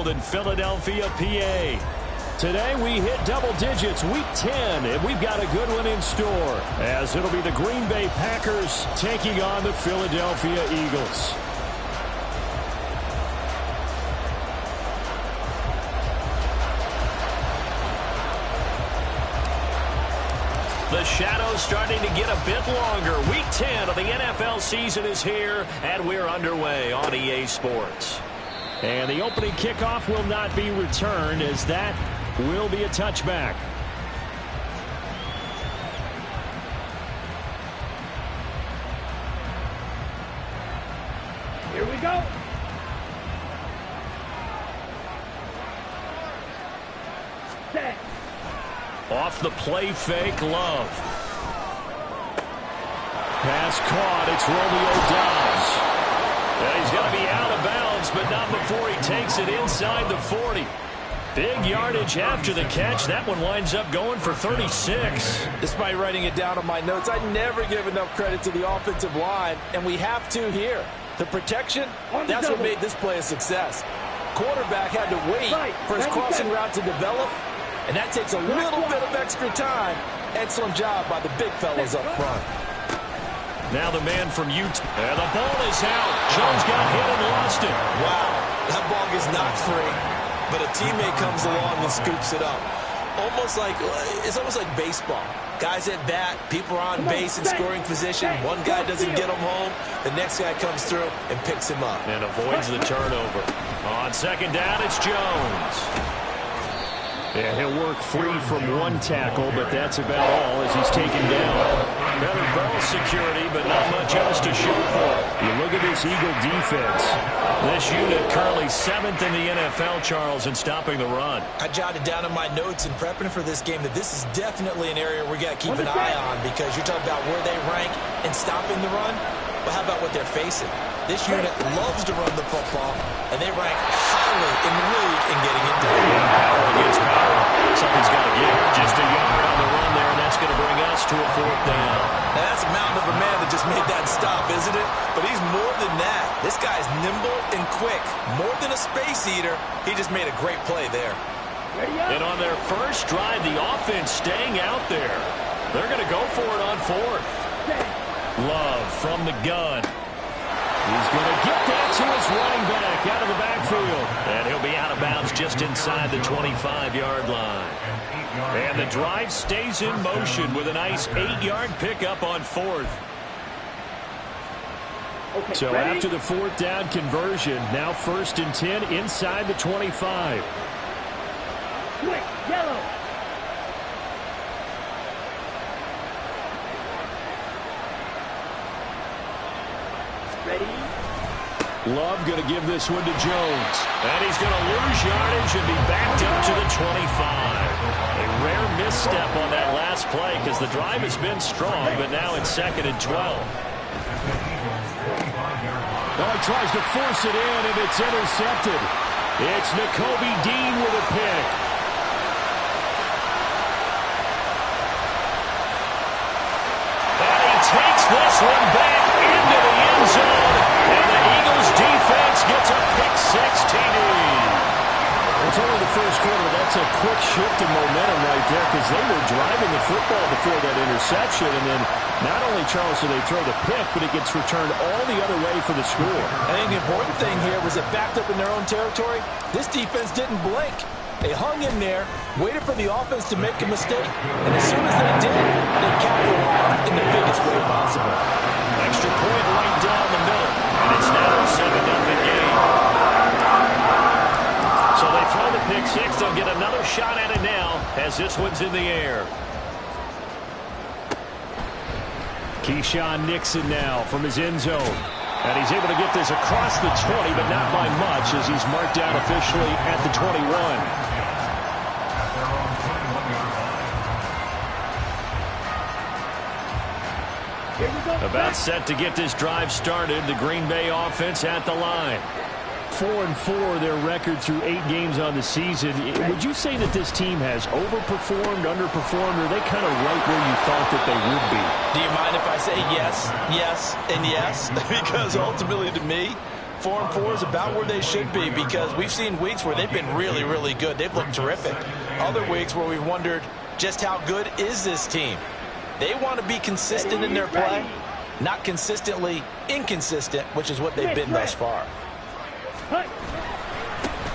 Field in Philadelphia, PA. Today we hit double digits, week 10, and we've got a good one in store, as it'll be the Green Bay Packers taking on the Philadelphia Eagles. The shadow's starting to get a bit longer. Week 10 of the NFL season is here, and we're underway on EA Sports. And the opening kickoff will not be returned, as that will be a touchback. Here we go. Set. Off the play fake, Love. Pass caught. It's Romeo Doubs. And he's going to be out of bounds, but not before he takes it inside the 40. Big yardage after the catch. That one winds up going for 36. Despite writing it down on my notes, I never give enough credit to the offensive line, and we have to here. The protection, that's what made this play a success. Quarterback had to wait for his crossing route to develop, and that takes a little bit of extra time. Excellent job by the big fellas up front. Now the man from Utah. And the ball is out. Jones got hit and lost it. Wow, that ball gets knocked free, but a teammate comes along and scoops it up. It's almost like baseball. Guys at bat, people are on base in scoring position. One guy doesn't get him home. The next guy comes through and picks him up. And avoids the turnover. On second down, it's Jones. Yeah, he'll work free from one tackle, but that's about all as he's taken down. Better ball security, but not much else to show for it. You look at this Eagle defense. This unit currently 7th in the NFL, Charles, in stopping the run. I jotted down in my notes in prepping for this game that this is definitely an area we got to keep an eye on, because you're talking about where they rank in stopping the run. But how about what they're facing? This unit loves to run the football, and they rank highly in the league in getting it done. Yeah, power against power. Something's got to give. Just a yard on the run there, and that's going to bring us to a 4th down. Now, that's a mountain of a man that just made that stop, isn't it? But he's more than that. This guy's nimble and quick. More than a space eater, he just made a great play there. And on their first drive, the offense staying out there. They're going to go for it on 4th. Love from the gun. He's going to get that to his running back out of the backfield. And he'll be out of bounds just inside the 25-yard line. And the drive stays in motion with a nice 8-yard pickup on 4th. Okay, so ready? After the 4th down conversion, now 1st and 10 inside the 25. Quick, yellow. Ready? Love going to give this one to Jones. And he's going to lose yardage and be backed up to the 25. A rare misstep on that last play because the drive has been strong, but now it's 2nd and 12. Well, he tries to force it in, and it's intercepted. It's Nakobe Dean with a pick. And he takes this one back into the end zone. And the Eagles defense gets a pick-6 TD. It's only the first quarter. That's a quick shift in momentum right there because they were driving the football before that interception. And then not only, Charles, do they throw the pick, but it gets returned all the other way for the score. I think the important thing here was it backed up in their own territory. This defense didn't blink. They hung in there, waited for the offense to make a mistake, and as soon as they did, they capitalized in the biggest way possible. Extra point right down the middle, and it's now a 7-0 game. So they throw the pick-6. They'll get another shot at it now as this one's in the air. Keyshawn Nixon now from his end zone. And he's able to get this across the 20, but not by much as he's marked down officially at the 21. About set to get this drive started. The Green Bay offense at the line. 4-4 their record through 8 games on the season. Would you say that this team has overperformed, underperformed, or are they kind of right where you thought that they would be? Do you mind if I say yes, yes, and yes? Because ultimately to me, 4-4 is about where they should be, because we've seen weeks where they've been really, really good. They've looked terrific. Other weeks where we've wondered just how good is this team. They want to be consistent in their play, not consistently inconsistent, which is what they've been thus far.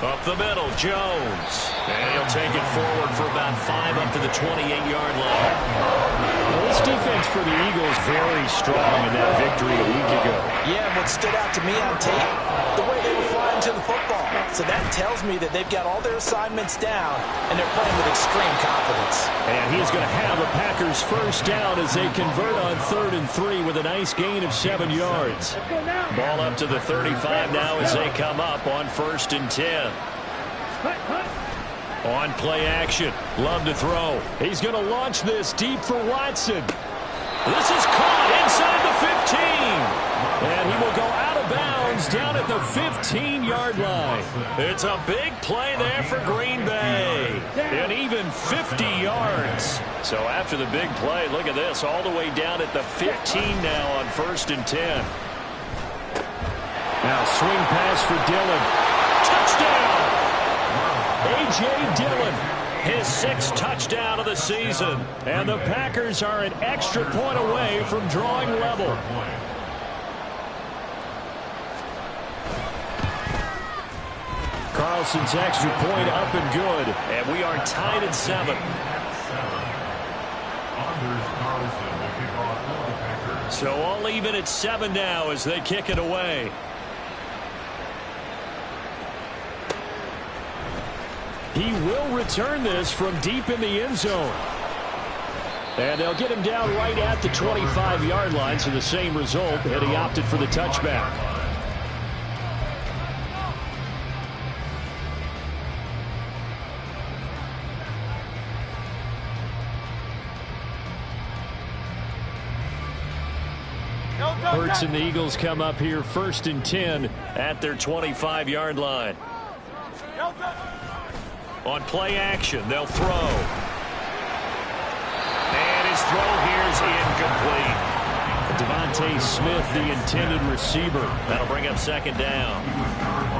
Up the middle, Jones. And he'll take it forward for about 5 up to the 28-yard line. Well, this defense for the Eagles very strong in that victory a week ago. Yeah, and what stood out to me on tape, the way they were flying to the football. So that tells me that they've got all their assignments down, and they're playing with extreme confidence. And he's going to have the Packers first down as they convert on 3rd and 3 with a nice gain of 7 yards. Ball up to the 35 now as they come up on 1st and 10. On play action, Love to throw. He's going to launch this deep for Watson. This is caught inside the 15. And he will go out of bounds down at the 15-yard line. It's a big play there for Green Bay. And even 50 yards. So after the big play, look at this, all the way down at the 15 now on 1st and 10. Now swing pass for Dillon. Touchdown! A.J. Dillon, his 6th touchdown of the season. And the Packers are an extra point away from drawing level. Carlson's extra point up and good. And we are tied at 7. So all even at 7 now as they kick it away. He will return this from deep in the end zone. And they'll get him down right at the 25-yard line, so the same result, and he opted for the touchback. Hurts and the Eagles come up here 1st and 10 at their 25-yard line. On play action, they'll throw. And his throw here is incomplete. Devontae Smith, the intended receiver. That'll bring up 2nd down.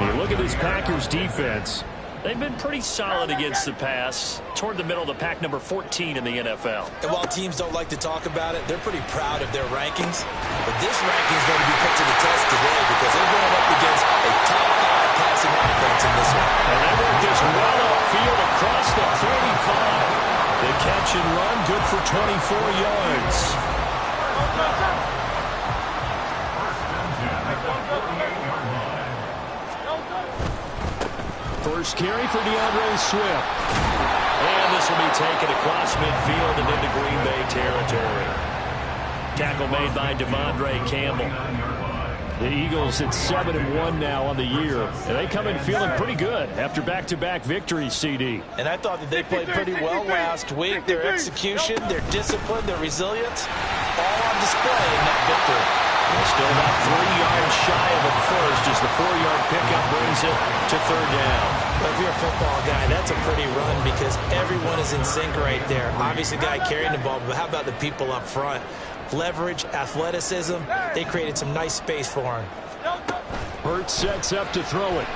Hey, look at this Packers defense. They've been pretty solid against the pass. Toward the middle of the pack, number 14 in the NFL. And while teams don't like to talk about it, they're pretty proud of their rankings. But this ranking is going to be put to the test today because they're going up against a top 5 passing offense in this one. And they work this well upfield across the 35. The catch and run, good for 24 yards. First carry for DeAndre Swift. And this will be taken across midfield and into Green Bay territory. Tackle made by Devondre Campbell. The Eagles at 7-1 now on the year. And they come in feeling pretty good after back-to-back victories, CD. And I thought that they played pretty well last week. Their execution, their discipline, their resilience, all on display in that victory. Still about 3 yards shy of a first as the 4-yard pickup brings it to 3rd down. But if you're a football guy, that's a pretty run because everyone is in sync right there. Obviously, the guy carrying the ball, but how about the people up front? Leverage, athleticism, they created some nice space for him. Hurts sets up to throw it.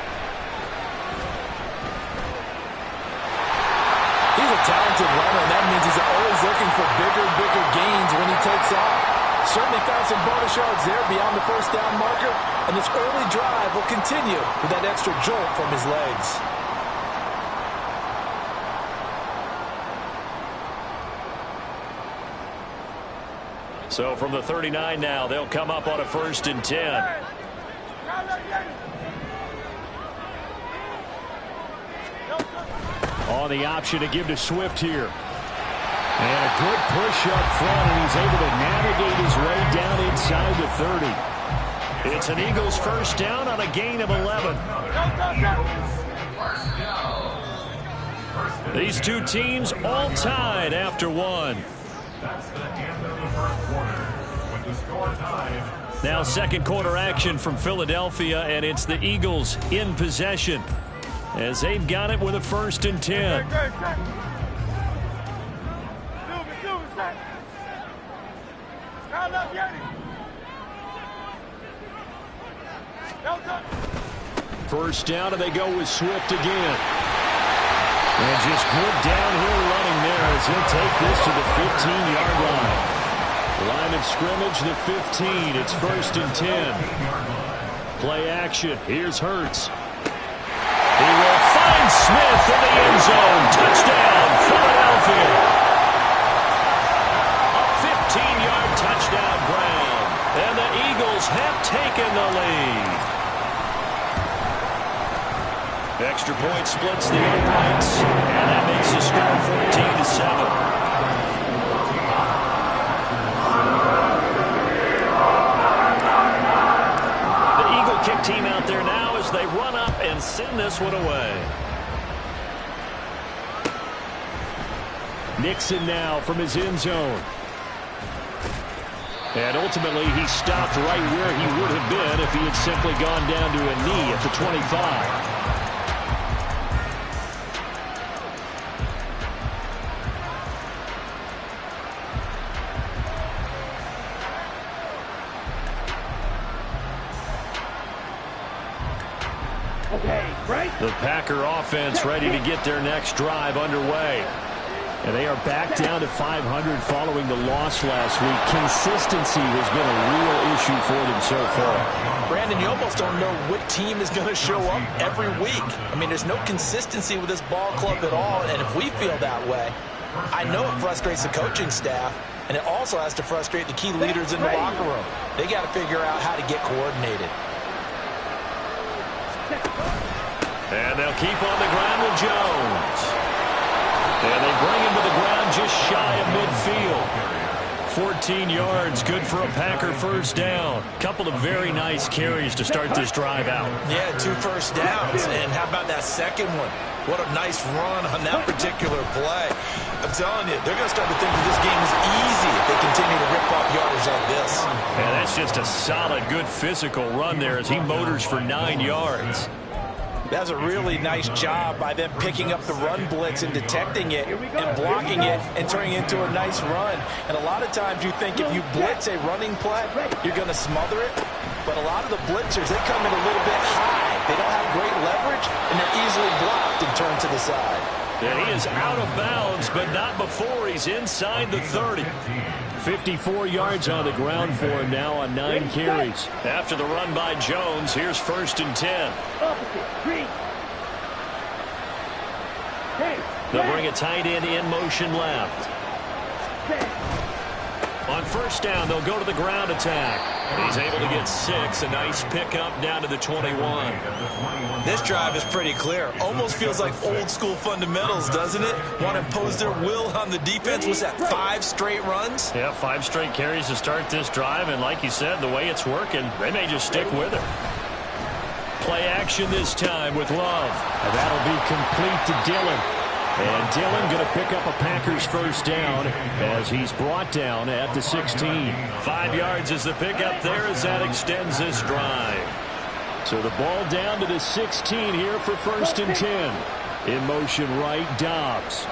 He's a talented runner, and that means he's always looking for bigger and bigger gains when he takes off. Certainly found some bonus yards there beyond the 1st down marker, and this early drive will continue with that extra jolt from his legs. So from the 39 now, they'll come up on a 1st and 10. On the option to give to Swift here. And a good push up front, and he's able to navigate his way down inside the 30. It's an Eagles first down on a gain of 11. These two teams all tied after 1. Now 2nd quarter action from Philadelphia, and it's the Eagles in possession as they've got it with a 1st and 10. First down, and they go with Swift again. And just good downhill running there as he'll take this to the 15-yard line. Line of scrimmage, the 15. It's 1st and 10. Play action. Here's Hurts. He will find Smith in the end zone. Touchdown, Philadelphia. A 15-yard touchdown ground. And the Eagles have taken the lead. Extra point splits the uprights, and that makes the score 14-7. The Eagle kick team out there now as they run up and send this one away. Nixon now from his end zone. And ultimately, he stopped right where he would have been if he had simply gone down to a knee at the 25. The Packer offense ready to get their next drive underway. And they are back down to 500 following the loss last week. Consistency has been a real issue for them so far. Brandon, you almost don't know what team is going to show up every week. I mean, there's no consistency with this ball club at all, and if we feel that way, I know it frustrates the coaching staff, and it also has to frustrate the key leaders in the locker room. They got to figure out how to get coordinated. And they'll keep on the ground with Jones. And they bring him to the ground just shy of midfield. 14 yards, good for a Packer first down. Couple of very nice carries to start this drive out. Yeah, 2 first downs. And how about that second one? What a nice run on that particular play. I'm telling you, they're going to start to think that this game is easy if they continue to rip off yardage like this. And that's just a solid, good physical run there as he motors for 9 yards. That's a really nice job by them picking up the run blitz and detecting it and blocking it and turning it into a nice run. And a lot of times you think if you blitz a running play, you're going to smother it. But a lot of the blitzers, they come in a little bit high. They don't have great leverage, and they're easily blocked and turned to the side. And he is out of bounds, but not before he's inside the 30. 54 yards on the ground for him now on 9 carries. After the run by Jones, here's 1st and 10. They'll bring a tight end in motion left. On first down, they'll go to the ground attack. He's able to get 6. A nice pickup down to the 21. This drive is pretty clear. Almost feels like old school fundamentals, doesn't it? Want to impose their will on the defense. Was that 5 straight runs? Yeah, 5 straight carries to start this drive. And like you said, the way it's working, they may just stick with it. Play action this time with Love. And that'll be complete to Dillon. And Dillon going to pick up a Packers first down as he's brought down at the 16. 5 yards is the pickup there as that extends this drive. So the ball down to the 16 here for 1st and 10. In motion right, Dobbs.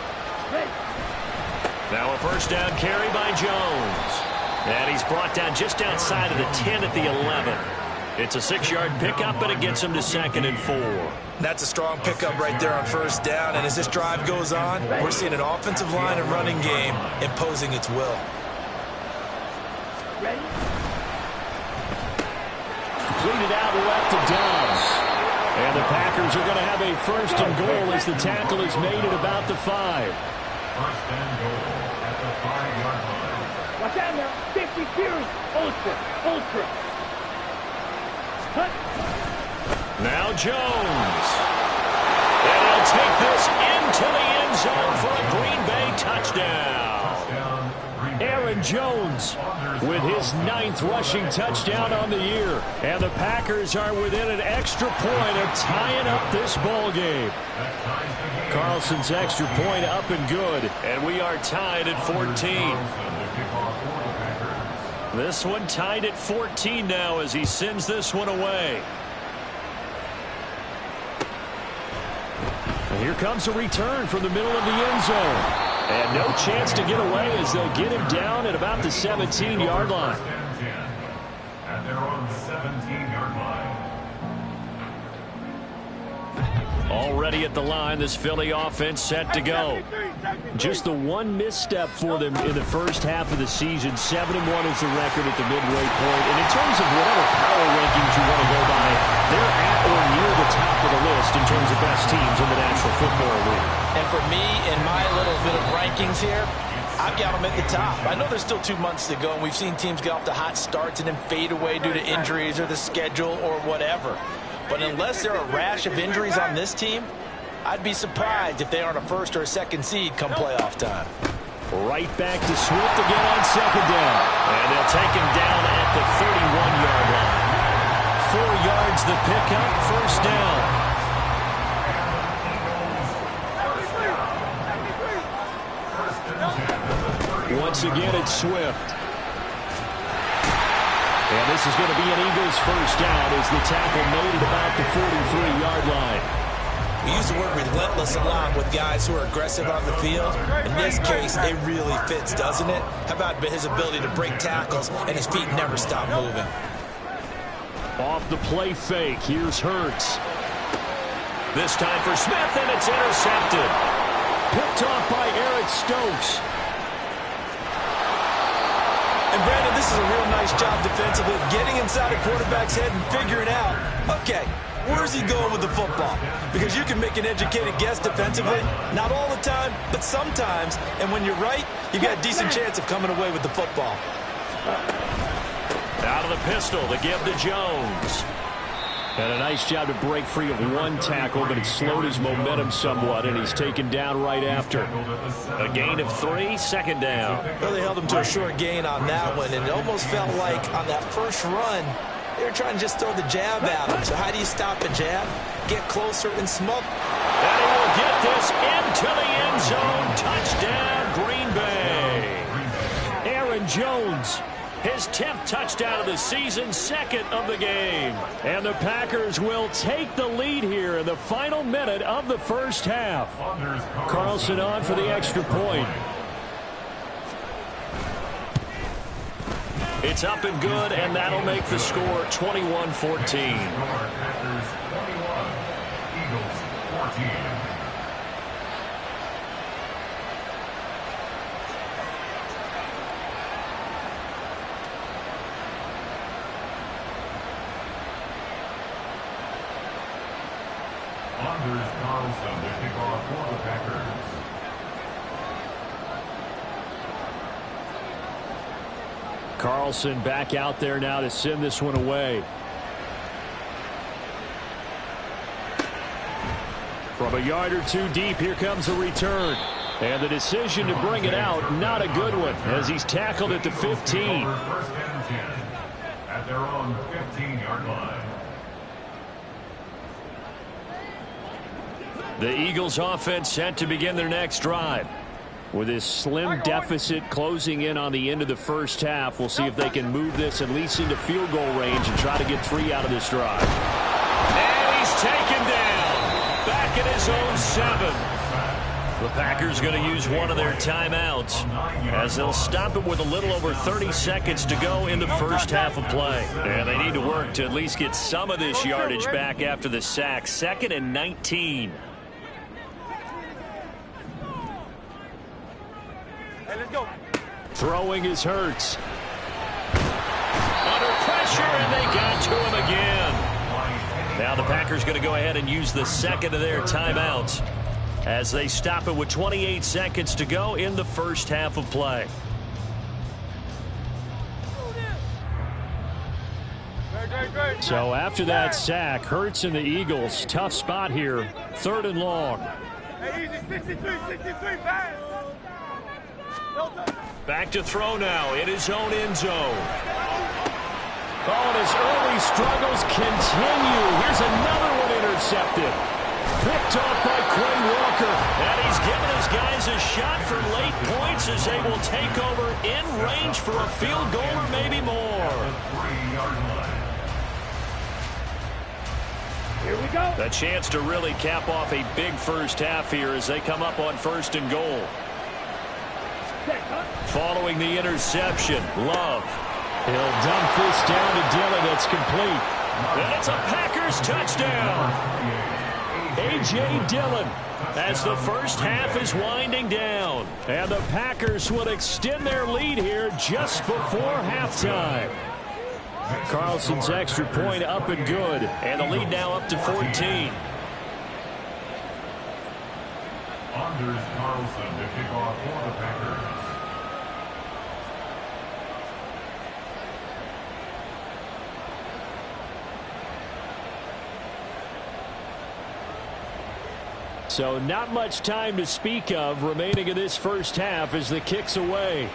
Now a first down carry by Jones. And he's brought down just outside of the 10 at the 11. It's a 6-yard pickup, but it gets him to 2nd and 4. That's a strong pickup right there on first down. And as this drive goes on, we're seeing an offensive line and running game imposing its will. Completed out left to Dobbs. And the Packers are going to have a 1st and goal as the tackle is made at about the 5. 1st and goal at the 5-yard line. Watch out now. 50 series. Ultra. Cut. Now Jones. And he'll take this into the end zone for a Green Bay touchdown. Aaron Jones with his 9th rushing touchdown on the year. And the Packers are within an extra point of tying up this ball game. Carlson's extra point up and good. And we are tied at 14. This one tied at 14 now as he sends this one away. And here comes a return from the middle of the end zone. And no chance to get away as they'll get him down at about the 17-yard line. And they're on the 17-yard line. Already at the line, this Philly offense set to go. Just the one misstep for them in the first half of the season. 7-1 is the record at the midway point. And in terms of whatever power rankings you want to go by, they're at or near the top of the list in terms of best teams in the National Football League. And for me, in my little bit of rankings here, I've got them at the top. I know there's still 2 months to go, and we've seen teams get off to hot starts and then fade away due to injuries or the schedule or whatever. But unless there are a rash of injuries on this team, I'd be surprised if they aren't a first or a second seed come playoff time. Right back to Swift again on second down. And they'll take him down at the 31-yard line. 4 yards the pickup, first down. Once again, it's Swift. And this is going to be an Eagles first down as the tackle made at about the 43-yard line. We use the word relentless a lot with guys who are aggressive on the field. In this case, it really fits, doesn't it? How about his ability to break tackles and his feet never stop moving? Off the play fake, here's Hurts. This time for Smith, and it's intercepted. Picked off by Eric Stokes. And Brandon, this is a real nice job defensively of getting inside a quarterback's head and figuring out, okay, where's he going with the football? Because you can make an educated guess defensively, not all the time, but sometimes. And when you're right, you've got a decent chance of coming away with the football. Out of the pistol, the give to Jones. And a nice job to break free of one tackle, but it slowed his momentum somewhat, and he's taken down right after. A gain of 3, second down. Well, they held him to a short gain on that one, and it almost felt like on that first run, they were trying to just throw the jab at him. So how do you stop a jab? Get closer and smoke. And he will get this into the end zone. Touchdown, Green Bay. Aaron Jones. His 10th touchdown of the season, second of the game. And the Packers will take the lead here in the final minute of the first half. Carlson on for the extra point. It's up and good, and that'll make the score 21-14. Packers 21, Eagles 14. Anders Carlson to kick off for the Packers. Carlson back out there now to send this one away. From a yard or 2 deep, here comes a return. And the decision to bring it out, not a good one, as he's tackled at the 15. First and 10 at their own 15-yard line. The Eagles offense set to begin their next drive. With this slim deficit closing in on the end of the first half, we'll see if they can move this at least into field goal range and try to get 3 out of this drive. And he's taken down. Back at his own 7. The Packers going to use one of their timeouts as they'll stop it with a little over 30 seconds to go in the first half of play. And they need to work to at least get some of this yardage back after the sack. 2nd and 19. Throwing is Hurts. Under pressure, and they got to him again. Now the Packers going to go ahead and use the second of their timeouts as they stop it with 28 seconds to go in the first half of play. So after that sack, Hurts and the Eagles, tough spot here, 3rd and long. Back to throw now in his own end zone. Oh, and his early struggles continue. Here's another one intercepted. Picked off by Quay Walker. And he's given his guys a shot for late points as they will take over in range for a field goal or maybe more. Here we go. A chance to really cap off a big first half here as they come up on 1st and goal. Following the interception, Love. He'll dump this down to Dillon. It's complete. And it's a Packers touchdown. A.J. Dillon, as the first half is winding down. And the Packers will extend their lead here just before halftime. Carlson's extra point up and good, and the lead now up to 14. Anders Carlson to kick off for the Packers. So not much time to speak of remaining in this first half as the kick's away.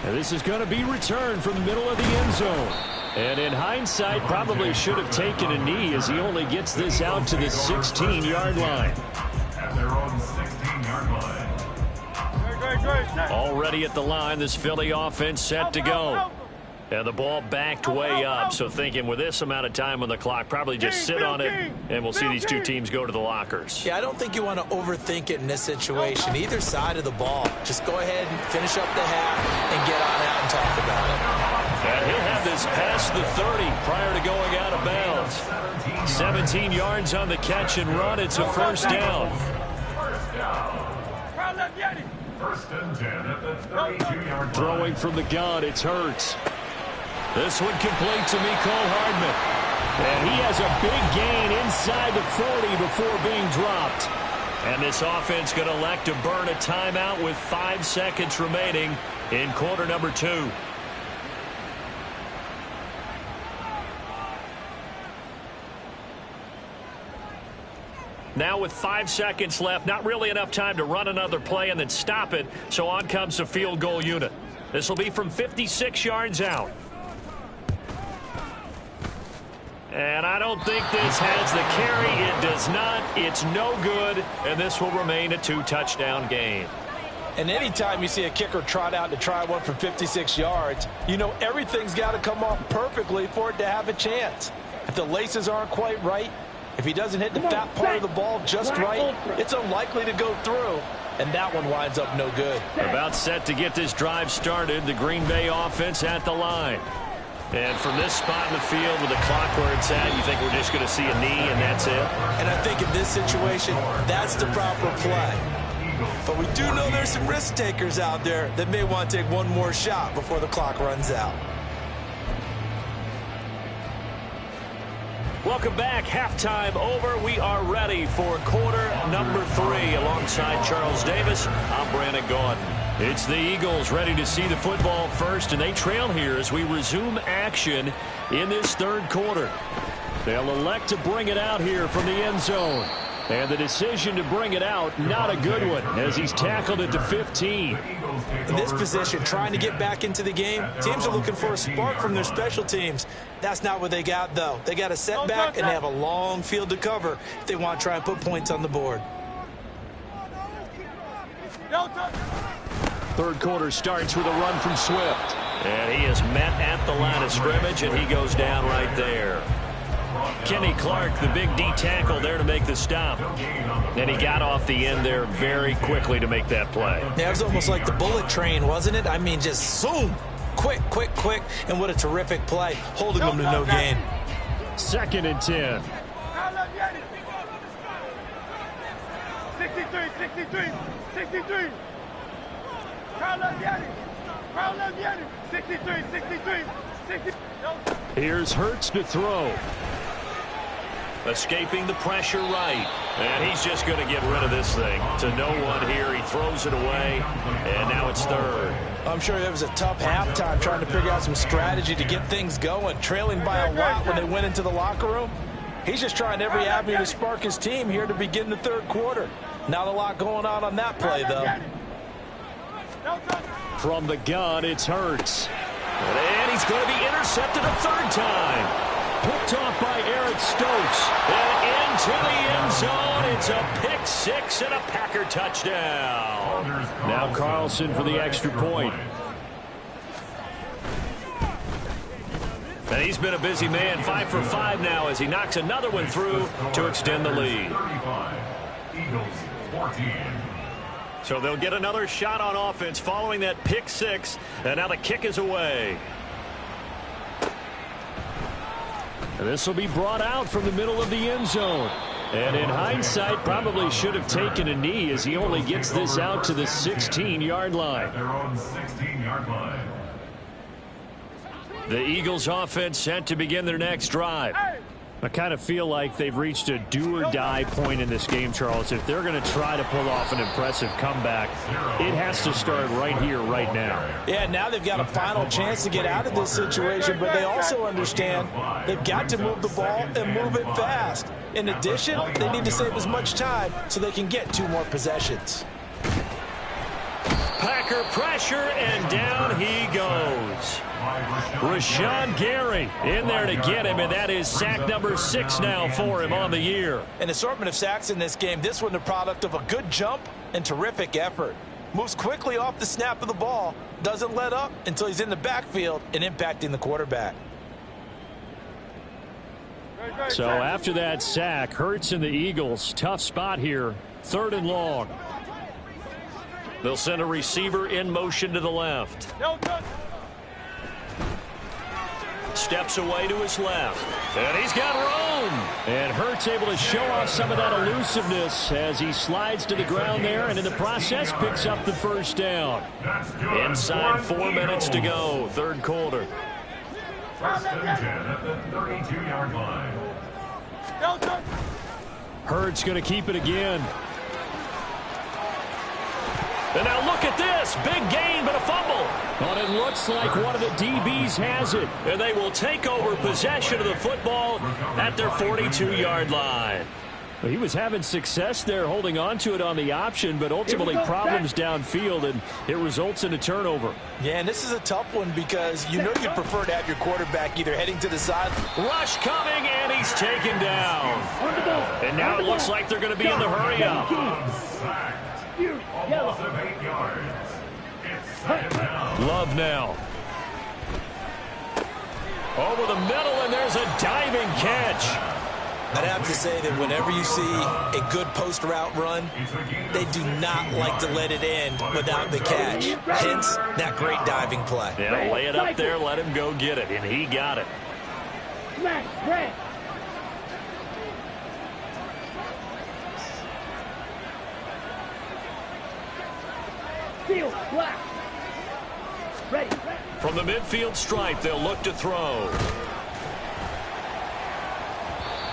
And this is going to be returned from the middle of the end zone. And in hindsight, probably should have taken a knee as he only gets this out to the 16-yard line. At their own 16-yard line. Already at the line, this Philly offense set to go. And the ball backed way up, so thinking with this amount of time on the clock, probably just sit on it, and we'll see these two teams go to the lockers. Yeah, I don't think you want to overthink it in this situation. Either side of the ball. Just go ahead and finish up the half and get on out and talk about it. And he'll have this past the 30 prior to going out of bounds. 17 yards on the catch and run. It's a first down. First and 10 at the 32-yard line. Throwing from the gun, it's Hurts. This one complete to Mecole Hardman. And he has a big gain inside the 40 before being dropped. And this offense going to elect to burn a timeout with 5 seconds remaining in quarter number 2. Now with 5 seconds left, not really enough time to run another play and then stop it, so on comes the field goal unit. This will be from 56 yards out. And I don't think this has the carry. It does not. It's no good, and this will remain a 2-touchdown game. And anytime you see a kicker trot out to try one from 56 yards, you know everything's got to come off perfectly for it to have a chance. If the laces aren't quite right, if he doesn't hit the fat part of the ball just right, it's unlikely to go through, and that one winds up no good. About set to get this drive started, the Green Bay offense at the line. And from this spot in the field with the clock where it's at, you think we're just going to see a knee and that's it? And I think in this situation, that's the proper play. But we do know there's some risk takers out there that may want to take one more shot before the clock runs out. Welcome back. Halftime over. We are ready for quarter number 3. Alongside Charles Davis, I'm Brandon Gaudin. It's the Eagles ready to see the football first, and they trail here as we resume action in this third quarter. They'll elect to bring it out here from the end zone. And the decision to bring it out, not a good one, as he's tackled at the 15. In this position, trying to get back into the game, teams are looking for a spark from their special teams. That's not what they got, though. They got a setback, and they have a long field to cover if they want to try and put points on the board. Third quarter starts with a run from Swift. And he is met at the line of scrimmage, and he goes down right there. Kenny Clark, the big D tackle there to make the stop. And he got off the end there very quickly to make that play. Yeah, it was almost like the bullet train, wasn't it? I mean, just zoom. Quick, quick, quick. And what a terrific play, holding them to no gain. 2nd and 10. 63. 63. Here's Hurts to throw. Escaping the pressure right. And he's just going to get rid of this thing to no one here. He throws it away, and now it's third. I'm sure it was a tough halftime trying to figure out some strategy to get things going, trailing by a lot when they went into the locker room. He's just trying every avenue to spark his team here to begin the third quarter. Not a lot going on that play, though. From the gun, it's Hurts. And he's going to be intercepted a third time. Picked off by Eric Stokes. And into the end zone. It's a pick six and a Packer touchdown. Now Carlson for the extra point. And he's been a busy man, 5 for 5 now as he knocks another one through to extend the lead. Eagles 14. So they'll get another shot on offense following that pick six. And now the kick is away. This will be brought out from the middle of the end zone. And in hindsight, probably should have taken a knee as he only gets this out to the 16-yard line. Their own 16-yard line. The Eagles offense set to begin their next drive. I kind of feel like they've reached a do-or-die point in this game, Charles. If they're going to try to pull off an impressive comeback, it has to start right here, right now. Yeah, now they've got a final chance to get out of this situation, but they also understand they've got to move the ball and move it fast. In addition, they need to save as much time so they can get 2 more possessions. Packer pressure, and down he goes. Rashawn Gary in there to get him, and that is sack number 6 now for him on the year. An assortment of sacks in this game. This one the product of a good jump and terrific effort. Moves quickly off the snap of the ball. Doesn't let up until he's in the backfield and impacting the quarterback. So after that sack, Hurts and the Eagles, tough spot here. 3rd and long. They'll send a receiver in motion to the left. Steps away to his left. And he's got room. And Hurts able to show off some of that elusiveness as he slides to the ground there, and in the process picks up the 1st down. Inside 4 minutes to go, 3rd quarter. 1st and 10 at the 32-yard line. Hurts going to keep it again. And now look at this. Big gain, but a fumble. But it looks like one of the DBs has it. And they will take over possession of the football at their 42-yard line. Well, he was having success there holding on to it on the option, but ultimately problems downfield, and it results in a turnover. Yeah, and this is a tough one because you know you'd prefer to have your quarterback either heading to the side. Rush coming, and he's taken down. And now it looks like they're going to be in the hurry-up. A loss of 8 yards. It's 2nd down. Love now. Over the middle, and there's a diving catch. I'd have to say that whenever you see a good post route run, they do not like to let it end without the catch. Hence, that great diving play. Yeah, lay it up there, let him go get it, and he got it. From the midfield stripe, they'll look to throw.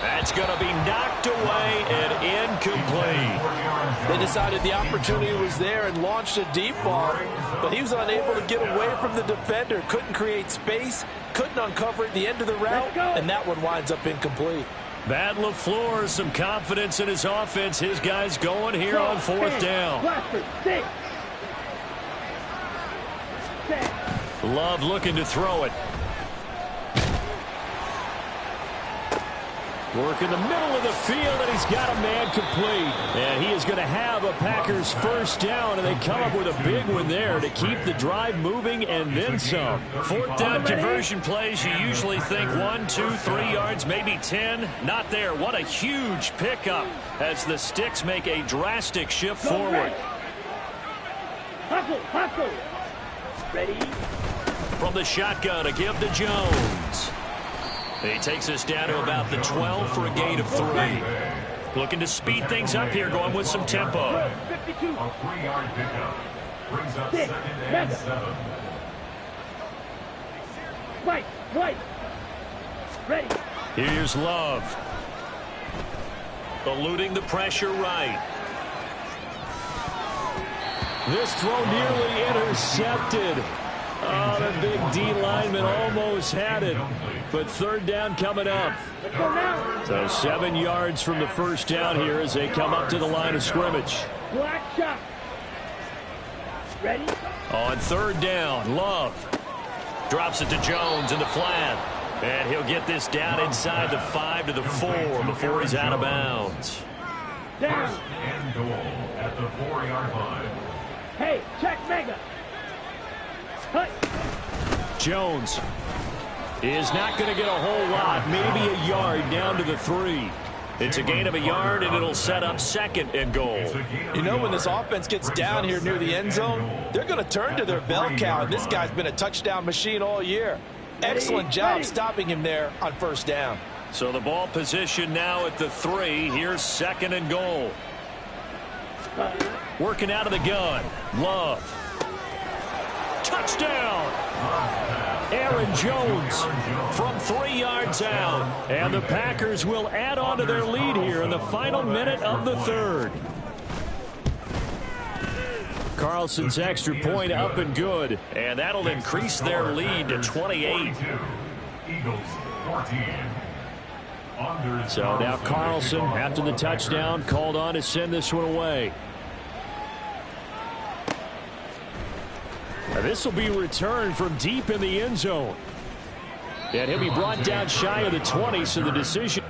That's going to be knocked away and incomplete. They decided the opportunity was there and launched a deep ball, but he was unable to get away from the defender. Couldn't create space, couldn't uncover at the end of the route, and that one winds up incomplete. Matt LaFleur, some confidence in his offense. His guys going here on 4th down. Love looking to throw it. Work in the middle of the field, and he's got a man complete. And he is going to have a Packers 1st down, and they come up with a big one there to keep the drive moving and then some. 4th down conversion plays, you usually think 1, 2, 3 yards, maybe 10. Not there. What a huge pickup as the Sticks make a drastic shift forward. Hustle. Ready? From the shotgun, a give to Jones. He takes us down to about the 12 for a gain of 3. Looking to speed things up here, going with some tempo. 52. A 3-yard pickup brings up 2nd and 7. Right. Ready. Here's Love. Eluding the pressure right. This throw nearly intercepted. Oh, the big D lineman almost had it. But 3rd down coming up. Let's go now. So 7 yards from the 1st down here as they come up to the line of scrimmage. Black shot. Ready? On 3rd down, Love drops it to Jones in the flat. And he'll get this down inside the 5 to the 4 before he's out of bounds. Down. 1st and goal at the 4-yard line. Hey, check mega. Hut. Jones is not going to get a whole lot, maybe a yard down to the 3. It's a gain of a yard, and it'll set up 2nd and goal. You know, when this offense gets down here near the end zone, they're going to turn to their bell cow, and this guy's been a touchdown machine all year. Excellent job stopping him there on 1st down. So the ball position now at the 3. Here's 2nd and goal. Working out of the gun. Love. Touchdown! Aaron Jones from 3 yards out. And the Packers will add on to their lead here in the final minute of the 3rd. Carlson's extra point up and good. And that'll increase their lead to 28. Eagles 14. So now Carlson, after the touchdown, called on to send this one away. Now this will be returned from deep in the end zone. And he'll be brought down shy of the 20, so the decision.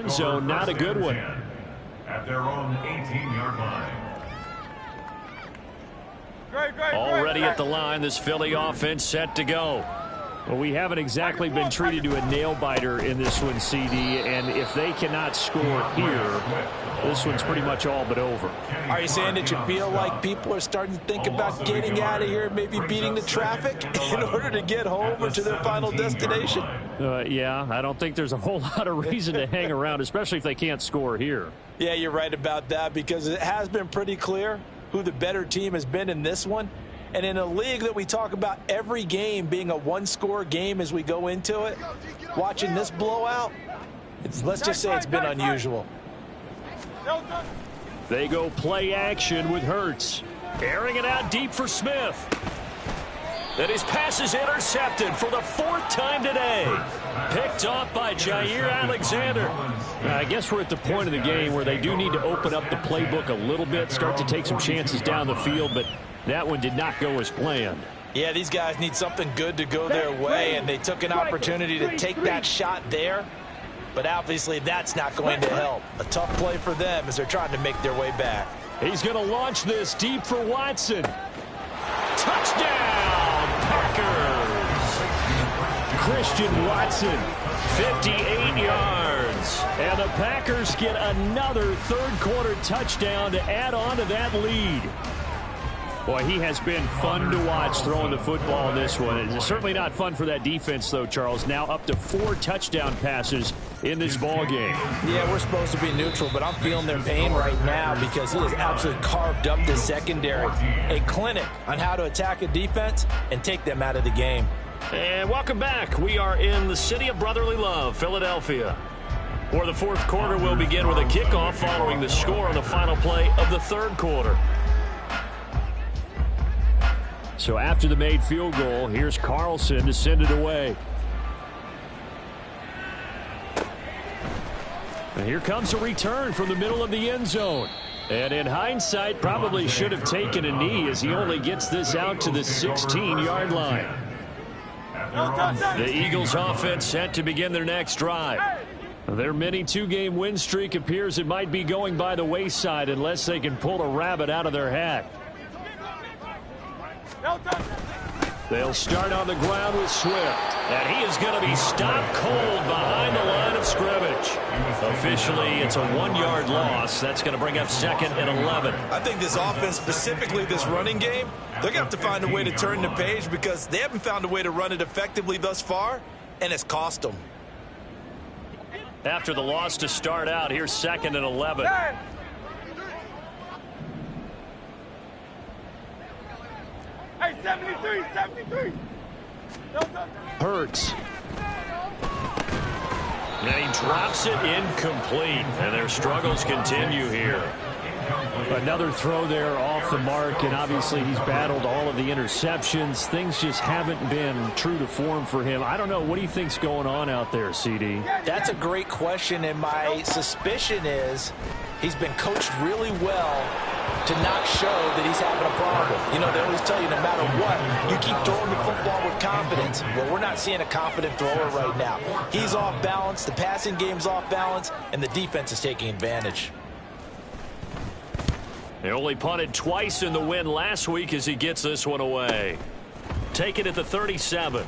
Zone, not a good one. At their own 18-yard line. Already at the line, this Philly offense set to go. Well, we haven't exactly been treated to a nail-biter in this one, CD, and if they cannot score here, this one's pretty much all but over. Are you saying that you feel like people are starting to think about getting out of here, maybe beating the traffic in order to get home or to their final destination? Yeah, I don't think there's a whole lot of reason to hang around, especially if they can't score here. Yeah, you're right about that, because it has been pretty clear who the better team has been in this one. And in a league that we talk about every game being a one-score game as we go into it, watching this blowout, let's just say it's been unusual. They go play action with Hurts. Airing it out deep for Smith. And his pass is intercepted for the 4th time today. Picked off by Jair Alexander. I guess we're at the point of the game where they do need to open up the playbook a little bit, start to take some chances down the field, but that one did not go as planned. Yeah, these guys need something good to go their way, and they took an opportunity to take that shot there. But obviously that's not going to help. A tough play for them as they're trying to make their way back. He's going to launch this deep for Watson. Touchdown, Packers! Christian Watson, 58 yards. And the Packers get another 3rd quarter touchdown to add on to that lead. Boy, he has been fun to watch throwing the football in this one. It's certainly not fun for that defense, though, Charles. Now up to 4 touchdown passes in this ball game. Yeah, we're supposed to be neutral, but I'm feeling their pain right now because he has absolutely carved up the secondary. A clinic on how to attack a defense and take them out of the game. And welcome back. We are in the city of brotherly love, Philadelphia. For the 4th quarter, we'll begin with a kickoff following the score on the final play of the 3rd quarter. So after the made field goal, here's Carlson to send it away. And here comes a return from the middle of the end zone. And in hindsight, probably should have taken a knee as he only gets this out to the 16-yard line. The Eagles offense set to begin their next drive. Their mini 2-game win streak appears it might be going by the wayside unless they can pull a rabbit out of their hat. They'll start on the ground with Swift. And he is going to be stopped cold behind the line of scrimmage. Officially, it's a 1-yard loss. That's going to bring up 2nd and 11. I think this offense, specifically this running game, they're going to have to find a way to turn the page because they haven't found a way to run it effectively thus far, and it's cost them. After the loss to start out, here's 2nd and 11. Hey, 73. Hurts. And he drops it incomplete. And their struggles continue here. Another throw there off the mark, and obviously he's battled all of the interceptions. Things just haven't been true to form for him. I don't know. What do you think's going on out there, CD? That's a great question, and my suspicion is he's been coached really well to not show that he's having a problem. You know, they always tell you no matter what, you keep throwing the football with confidence. Well, we're not seeing a confident thrower right now. He's off balance, the passing game's off balance, and the defense is taking advantage. They only punted twice in the win last week as he gets this one away. Take it at the 37.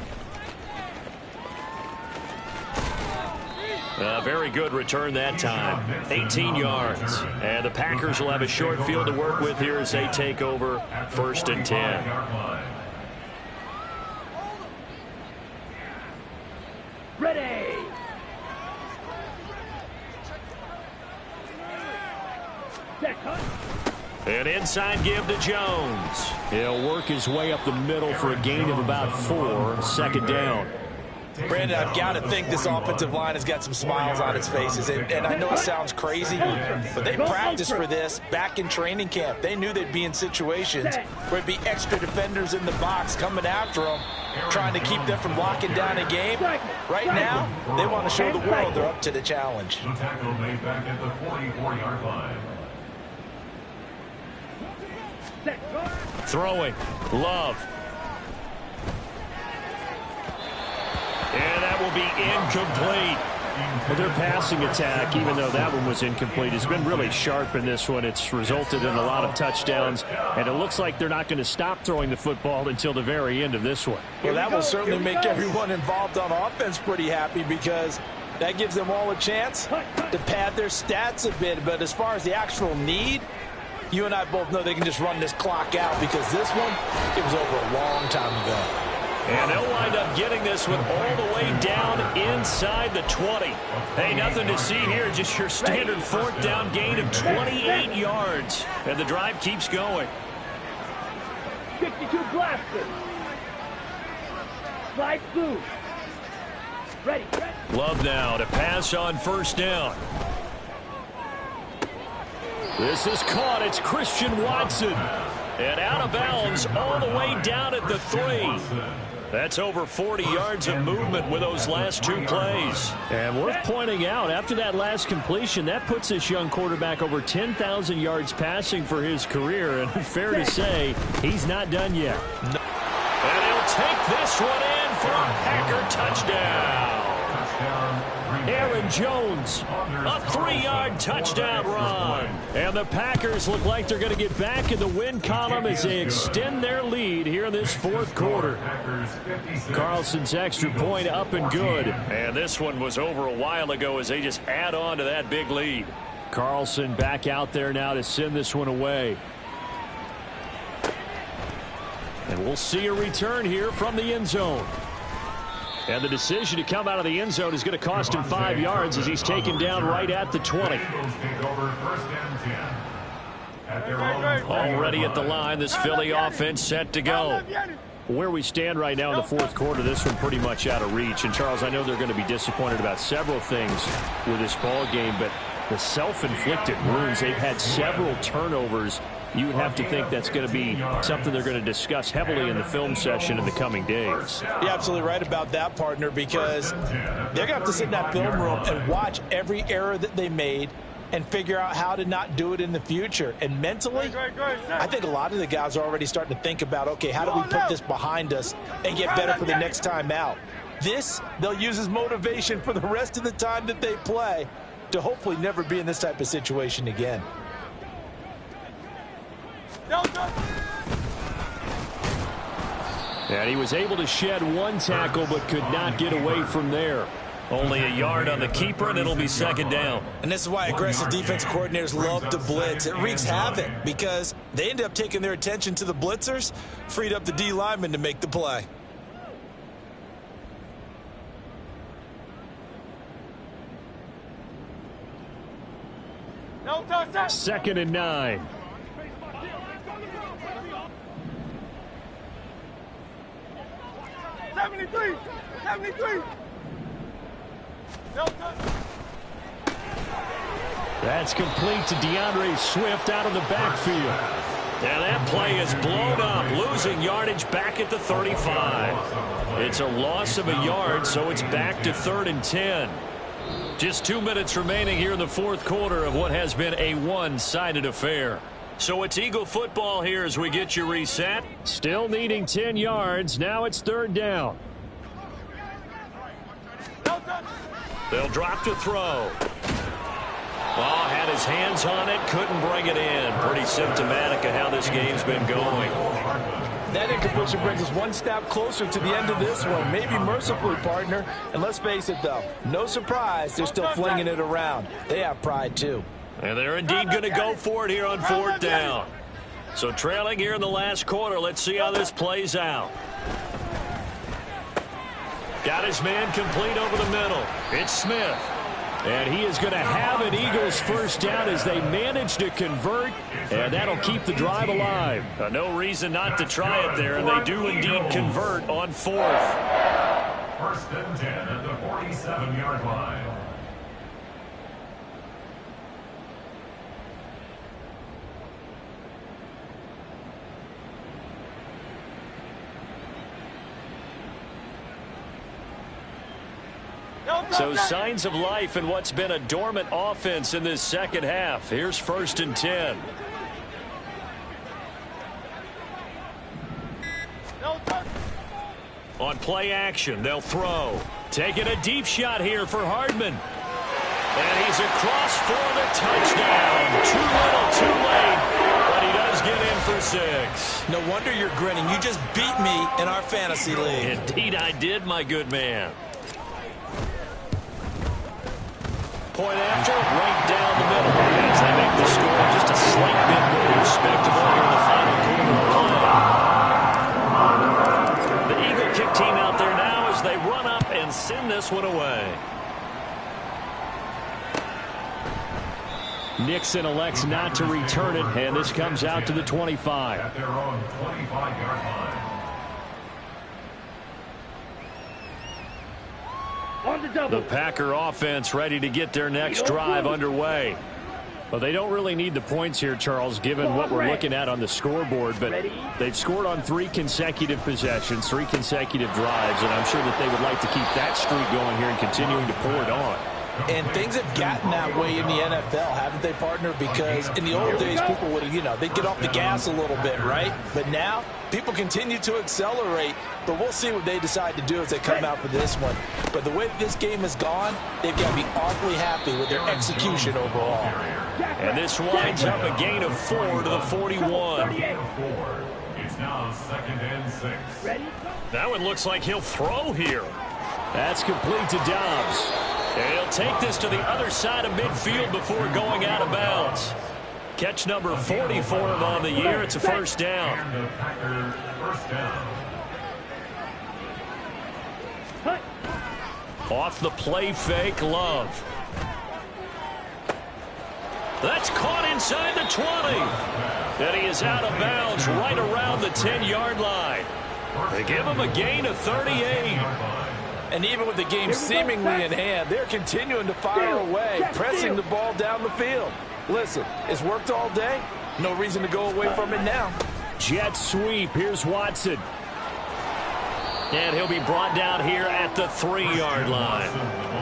A very good return that time. 18 yards. And the Packers will have a short field to work with here as they take over 1st and 10. Ready. An inside give to Jones. He'll work his way up the middle for a gain of about 4. 2nd down. Brandon, I've got to think this offensive line has got some smiles on its faces. And I know it sounds crazy, but they practiced for this back in training camp. They knew they'd be in situations where it'd be extra defenders in the box coming after them, trying to keep them from locking down a game. Right now, they want to show the world they're up to the challenge. The tackle made back at the 44-yard line. Throwing. Love. And that will be incomplete. Well, their passing attack, even though that one was incomplete, has been really sharp in this one. It's resulted in a lot of touchdowns, and it looks like they're not going to stop throwing the football until the very end of this one. Well, that will certainly make everyone involved on offense pretty happy because that gives them all a chance to pad their stats a bit. But as far as the actual need, you and I both know they can just run this clock out because this one, it was over a long time ago. And they'll wind up getting this one all the way down inside the 20. Hey, nothing to see here, just your standard 4th down gain of 28 yards. And the drive keeps going. 52 blaster. Slide through. Ready. Love now to pass on 1st down. This is caught. It's Christian Watson. And out of bounds all the way down at the 3. That's over 40 yards of movement with those last 2 plays. And worth pointing out, after that last completion, that puts this young quarterback over 10,000 yards passing for his career. And fair to say, he's not done yet. And he'll take this one in for a Packer touchdown. Aaron Jones, a 3-yard touchdown run. And the Packers look like they're going to get back in the win column as they extend their lead here in this 4th quarter. Carlson's extra point up and good. And this one was over a while ago as they just add on to that big lead. Carlson back out there now to send this one away. And we'll see a return here from the end zone. And the decision to come out of the end zone is going to cost him 5 yards as he's taken down right at the 20. Already at the line, this Philly offense set to go. Where we stand right now in the 4th quarter, this one pretty much out of reach. And, Charles, I know they're going to be disappointed about several things with this ball game, but the self-inflicted wounds, they've had several turnovers. You would have to think that's going to be something they're going to discuss heavily in the film session in the coming days. You're absolutely right about that, partner, because they're going to have to sit in that film room and watch every error that they made and figure out how to not do it in the future. And mentally, I think a lot of the guys are already starting to think about, okay, how do we put this behind us and get better for the next time out? This, they'll use as motivation for the rest of the time that they play to hopefully never be in this type of situation again. And he was able to shed 1 tackle but could not get away from there. Only a yard on the keeper, and it'll be 2nd down. And this is why aggressive defense coordinators love to blitz. It wreaks havoc because they end up taking their attention to the blitzers, freed up the D lineman to make the play. No touchdown. 2nd and 9. That's complete to DeAndre Swift out of the backfield. Now that play is blown up, losing yardage back at the 35. It's a loss of a yard, so it's back to 3rd and 10. Just 2 minutes remaining here in the 4th quarter of what has been a one-sided affair. So it's Eagle football here as we get you reset. Still needing 10 yards. Now it's 3rd down. They'll drop to throw. Ball had his his hands on it, couldn't bring it in. Pretty symptomatic of how this game's been going. That incompletion brings us one step closer to the end of this one. Maybe mercifully, partner. And let's face it, though, no surprise, they're still flinging it around. They have pride, too. And they're indeed going to go for it here on 4th down. So trailing here in the last quarter. Let's see how this plays out. Got his man complete over the middle. It's Smith. And he is going to have an Eagles first down as they manage to convert. And that'll keep the drive alive. No reason not to try it there. And they do indeed convert on 4th. 1st and 10 at the 47-yard line. So signs of life in what's been a dormant offense in this second half. Here's 1st and 10. On play action, they'll throw. Taking a deep shot here for Hardman. And he's across for the touchdown. Too little, too late. But he does get in for 6. No wonder you're grinning. You just beat me in our fantasy league. Indeed I did, my good man. Point after, right down the middle. As they make the score just a slight bit more respectable here in the final quarter of play. The Eagle kick team out there now as they run up and send this one away. Nixon elects not to return it, and this comes out to the 25. At their own 25-yard line. The Packer offense ready to get their next drive underway. Well, they don't really need the points here, Charles, given what we're looking at on the scoreboard. But they've scored on 3 consecutive possessions, 3 consecutive drives, and I'm sure that they would like to keep that streak going here and continuing to pour it on. And things have gotten that way in the NFL, haven't they, partner? Because in the old days, people would, they'd get off the gas a little bit, right? But now, people continue to accelerate. But we'll see what they decide to do as they come out for this one. But the way this game has gone, they've got to be awfully happy with their execution overall. And this winds up a gain of 4 to the 41. It's now 2nd and 6. That one looks like he'll throw here. That's complete to Dobbs. And he'll take this to the other side of midfield before going out of bounds. Catch number 40 for him on the year. It's a first down. And the Packers first down. Off the play fake, Love. That's caught inside the 20. And he is out of bounds right around the 10-yard line. They give him a gain of 38. And even with the game seemingly in hand, they're continuing to fire away, pressing the ball down the field. Listen, it's worked all day. No reason to go away from it now. Jet sweep. Here's Watson. And he'll be brought down here at the 3-yard line.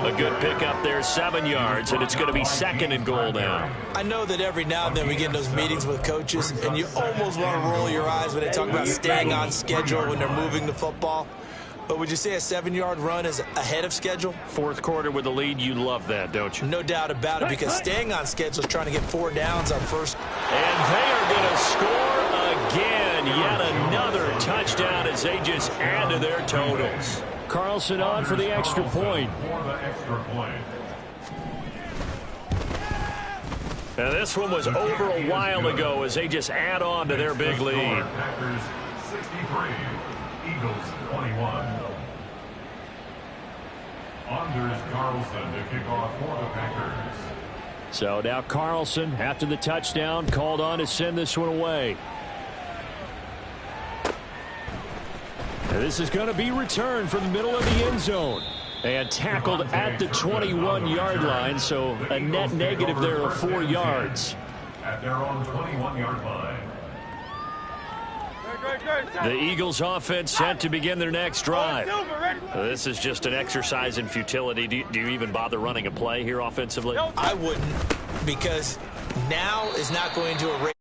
A good pickup there, 7 yards, and it's going to be 2nd and goal now. I know that every now and then we get in those meetings with coaches, and you almost want to roll your eyes when they talk about staying on schedule when they're moving the football. But would you say a 7-yard run is ahead of schedule? 4th quarter with the lead, you love that, don't you? No doubt about it, because staying on schedule is trying to get 4 downs on first. And they are going to score again. Yet another touchdown as they just add to their totals. Carlson on for the extra point. And this one was over a while ago as they just add on to their big lead. Packers 63, Eagles 21. Anders Carlson to kick off for the Packers. So now Carlson, after the touchdown, called on to send this one away. And this is going to be returned from the middle of the end zone. And tackled at the 21-yard line, so a net negative there of 4 yards. At their own 21-yard line. The Eagles offense set to begin their next drive. This is just an exercise in futility. Do you even bother running a play here offensively? I wouldn't, because now is not going to erase